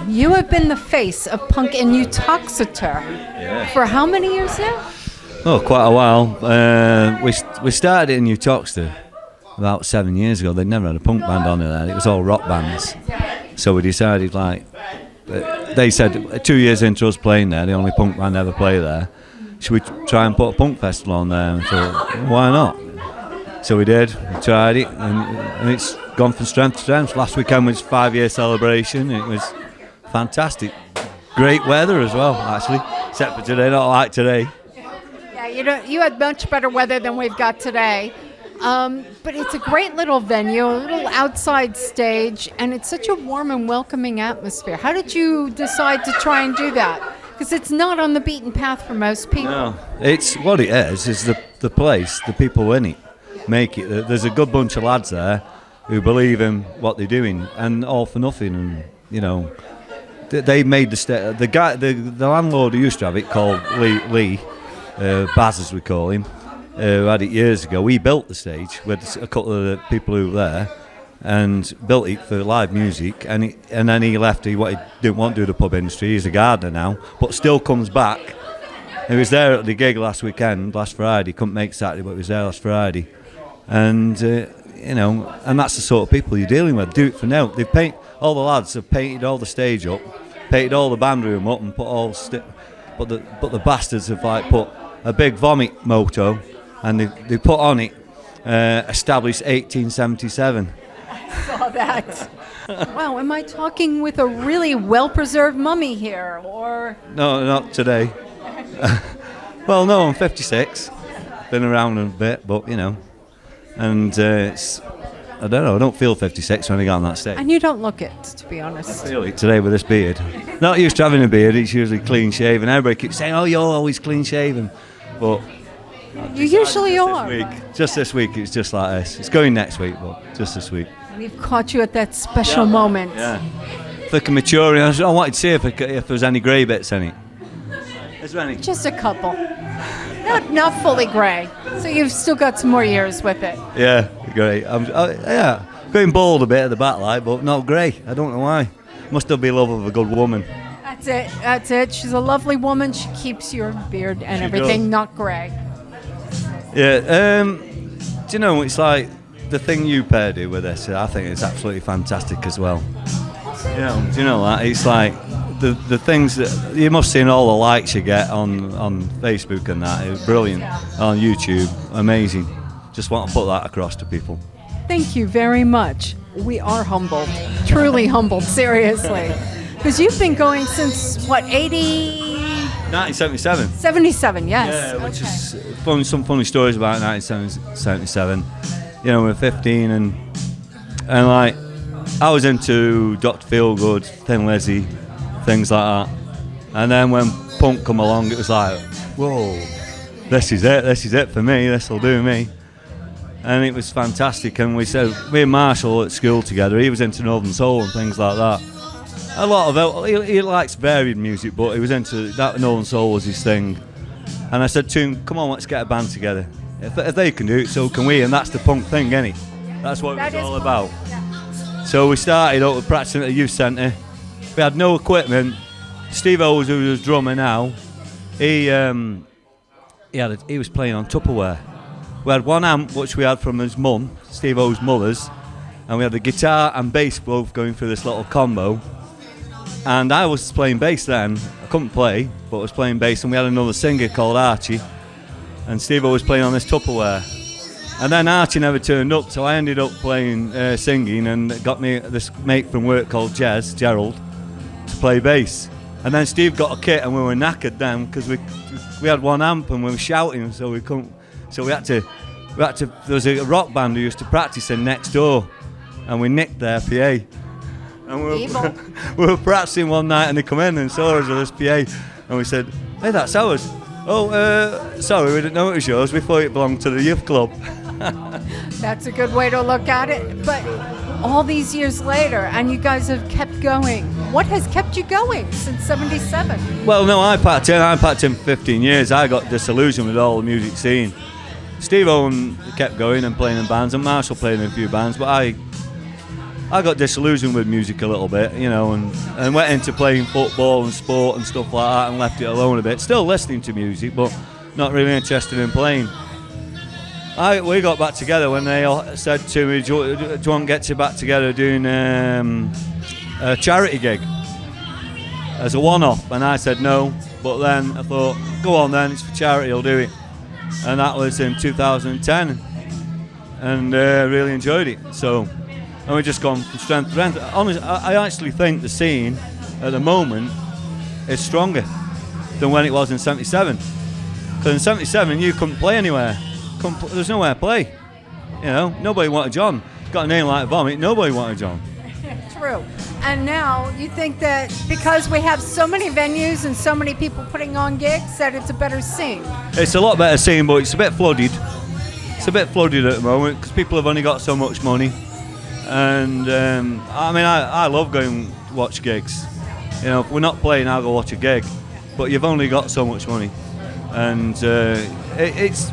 You have been the face of punk in Uttoxeter for how many years now? Oh, quite a while. We started it in Uttoxeter about 7 years ago. They'd never had a punk band on there. It was all rock bands. So we decided, they said 2 years into us playing there, the only punk band ever play there, should we try and put a punk festival on there? And thought, why not? So we did. We tried it, and it's gone from strength to strength. Last weekend was 5-year celebration. It was fantastic. Great weather as well, actually, except for today. Not like today. Yeah, you had much better weather than we've got today. But it's a great little venue, a little outside stage, and it's such a warm and welcoming atmosphere. How did you decide to try and do that? Because it's not on the beaten path for most people. No, it's what it is the place, the people in it make it. There's a good bunch of lads there who believe in what they're doing, and all for nothing. And you know, they made the landlord who used to have it, called Lee Baz as we call him, who had it years ago. We built the stage with a couple of the people who were there, and built it for live music. And then he left. Didn't want to do the pub industry. He's a gardener now, but still comes back. He was there at the gig last Friday. Couldn't make Saturday, but he was there last Friday. And you know, and that's the sort of people you're dealing with. Do it for now. All the lads have painted all the stage up, painted all the band room up, and put all. But the bastards have put a big vomit motto, and they put on it established 1877. I saw that. Wow, am I talking with a really well-preserved mummy here, or? No, not today. Well, no, I'm 56. Been around a bit, but you know. And I don't know, I don't feel 56 when I get on that stage. And you don't look it, to be honest. I feel it today with this beard. Not used to having a beard, it's usually clean shaven. Everybody keeps saying, oh, you're always clean shaven. But you usually are. Just this week, it's just like this. It's going next week, but just this week. We've caught you at that special moment. Yeah. If I can mature, I wanted to see if there was any grey bits in it. Is there any? Just a couple. Not fully grey. So you've still got some more years with it. Yeah, great. Going bald a bit at the backlight, but not grey. I don't know why. Must still be love of a good woman. That's it. She's a lovely woman. She keeps your beard and everything not grey. Yeah. Do you know, it's like the thing you pair do with this, I think it's absolutely fantastic as well. Do you know that? It's like the things that you must see in all the likes you get on Facebook and that. It's brilliant. On YouTube, amazing. Just want to put that across to people. Thank you very much. We are humbled, truly humbled, seriously. Because you've been going since, what, 1977. 77, yes. Yeah, which is some funny stories about 1977. You know, we were 15 and like, I was into Dr. Feelgood, Thin Lizzy, things like that. And then when punk come along, it was like, whoa, this is it for me, this'll do me. And it was fantastic, and me and Marshall at school together, he was into Northern Soul and things like that. A lot of it, he likes varied music, but he was into that. Northern Soul was his thing. And I said to him, come on, let's get a band together. If they can do it, so can we, and that's the punk thing, innit? That's what it was all about. Yeah. So we started out with practicing at the youth centre. We had no equipment. Steve Owes, who was drummer now, he was playing on Tupperware. We had one amp which we had from his mum, Steve O's mother's, and we had the guitar and bass both going through this little combo. And I was playing bass then. I couldn't play, but I was playing bass, and we had another singer called Archie, and Steve O was playing on this Tupperware. And then Archie never turned up, so I ended up playing singing, and got me this mate from work called Gerald, to play bass. And then Steve got a kit, and we were knackered then because we had one amp and we were shouting, so we couldn't. So we had to. There was a rock band who used to practice in next door, and we nicked their PA. And we were practicing one night, and they come in and saw us with this PA, and we said, "Hey, that's ours." "Oh, sorry, we didn't know it was yours. We thought it belonged to the youth club." That's a good way to look at it. But all these years later, and you guys have kept going. What has kept you going since '77? Well, no, I packed in for 15 years. I got disillusioned with all the music scene. Steve Owen kept going and playing in bands, and Marshall played in a few bands, but I got disillusioned with music a little bit, you know, and went into playing football and sport and stuff like that, and left it alone a bit. Still listening to music, but not really interested in playing. We got back together when they all said to me, do you want to get you back together doing a charity gig as a one-off? And I said no, but then I thought, go on then, it's for charity, I'll do it. And that was in 2010, and really enjoyed it. So, and we've just gone from strength to strength. Honestly, I actually think the scene at the moment is stronger than when it was in '77. Because in '77 you couldn't play anywhere. There's nowhere to play. You know, nobody wanted John. Got a name like Vomit, nobody wanted John. True. And now you think that because we have so many venues and so many people putting on gigs that it's a better scene? It's a lot better scene, but it's a bit flooded. It's a bit flooded at the moment because people have only got so much money. And I mean, I love going to watch gigs. You know, if we're not playing, I'll go watch a gig. But you've only got so much money. And it's...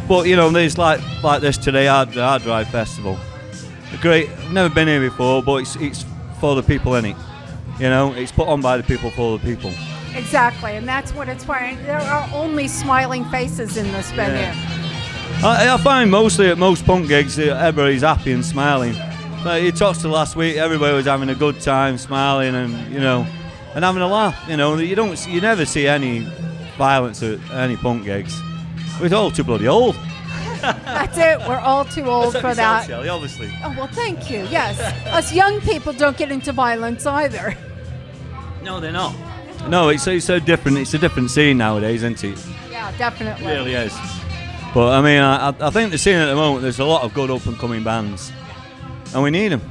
But, you know, there's like this today, Hard Drive Festival. Great, never been here before, but it's for the people, innit? You know, it's put on by the people for the people. Exactly, and that's what it's for. There are only smiling faces in this venue. Yeah. I find mostly at most punk gigs, everybody's happy and smiling. Like Uttoxeter last week, everybody was having a good time, smiling and, you know, and having a laugh. You know, you never see any violence at any punk gigs. We're all too bloody old. That's it. We're all too old for that. Shelley, obviously. Oh, well, thank you. Yes. Us young people don't get into violence either. No, they're not. No, it's so different. It's a different scene nowadays, isn't it? Yeah, definitely. It really is. But, I mean, I think the scene at the moment, there's a lot of good up-and-coming bands. And we need them.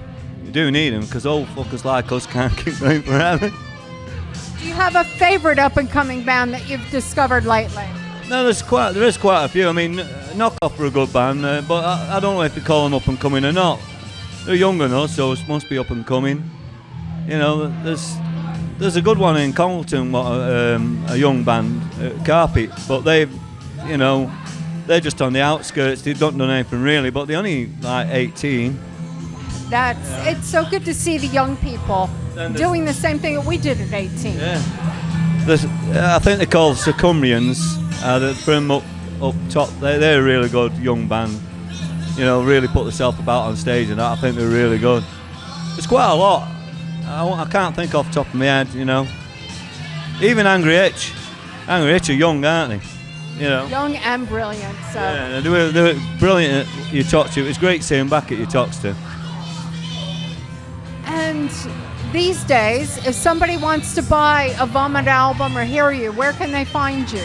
We do need them, because old fuckers like us can't keep going forever. Do you have a favourite up-and-coming band that you've discovered lately? No, there is quite a few. I mean, Knockoff are a good band, but I don't know if you call them up and coming or not. They're younger than us, so it must be up and coming. You know, there's a good one in Coalville, a young band, Carpet, but they're just on the outskirts. They don't do anything really, but they're only like 18. It's so good to see the young people doing the same thing that we did at 18. Yeah. I think they're called Circumrians. They're from up top. They're a really good young band. You know, really put themselves about on stage, and I think they're really good. There's quite a lot. I can't think off the top of my head. You know, even Angry Itch. Angry Itch are young, aren't they? You know, young and brilliant. So yeah, they were brilliant at Uttoxeter. It was great seeing them back at Uttoxeter. And these days, if somebody wants to buy a Vomit album or hear you, where can they find you?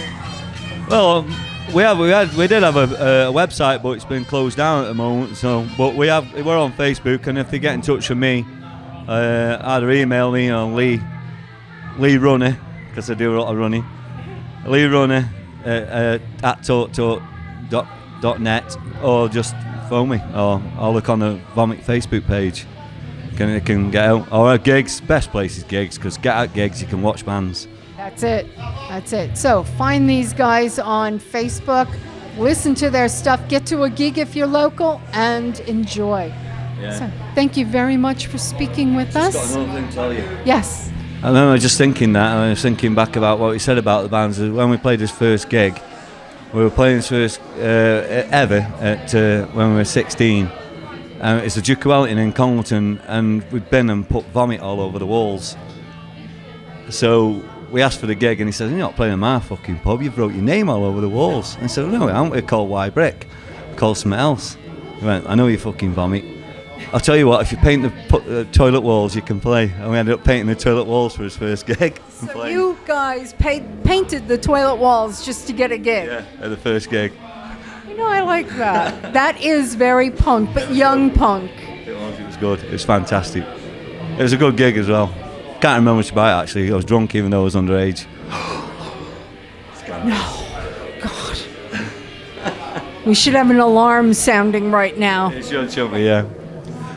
Well, we did have a website, but it's been closed down at the moment. So, but we're on Facebook, and if they get in touch with me, either email me on Lee Runner, because I do a lot of running. Lee Runner at talktalk.net, or just phone me, or I'll look on the Vomit Facebook page. Can get out, or at gigs. Best place is gigs, because get out gigs, you can watch bands. That's it. So find these guys on Facebook, listen to their stuff, get to a gig if you're local, and enjoy. Yeah. So thank you very much for speaking with us. Got another thing to tell you. Yes. I remember just thinking that, and I was thinking back about what he said about the bands. When we played his first gig, we were playing his first ever at when we were 16. It's a Duke of Wellington in Congleton, and we'd been and put vomit all over the walls. So we asked for the gig, and he said, "You're not playing in my fucking pub, you've wrote your name all over the walls." And I said, "No, I haven't. We're called Y Brick. We're called something else." He went, "I know you fucking vomit. I'll tell you what, if you paint the toilet walls, you can play." And we ended up painting the toilet walls for his first gig. So you guys painted the toilet walls just to get a gig? Yeah, at the first gig. You know, I like that. That is very punk, but young punk. It was good. It was fantastic. It was a good gig as well. Can't remember much about it, actually. I was drunk even though I was underage. No. God. We should have an alarm sounding right now. It should be, yeah.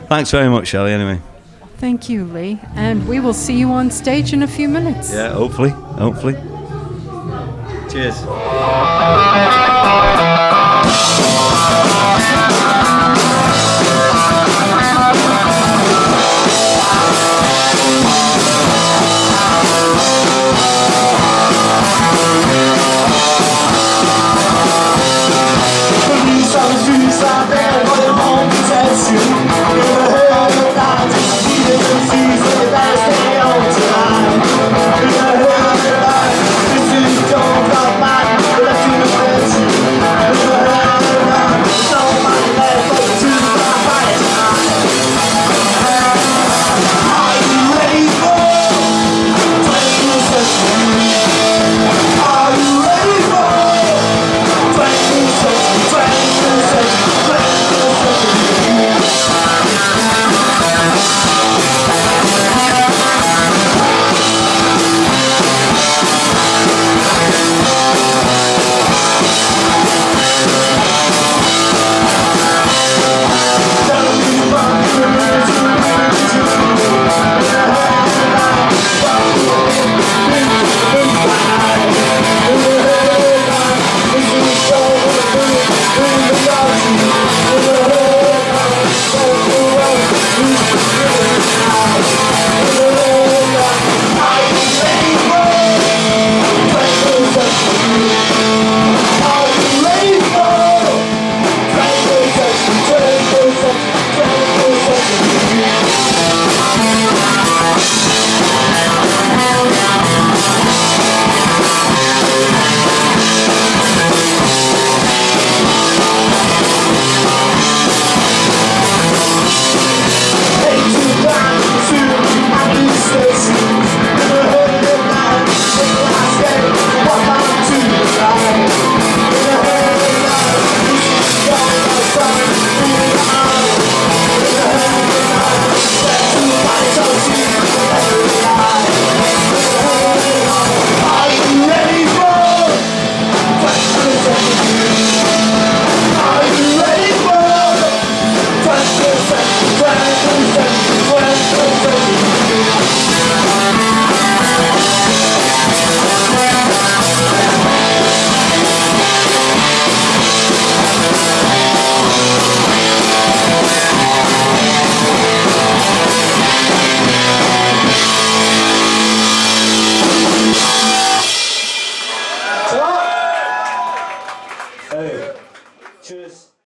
Thanks very much, Shelley, anyway. Thank you, Lee. And we will see you on stage in a few minutes. Yeah, hopefully. Cheers.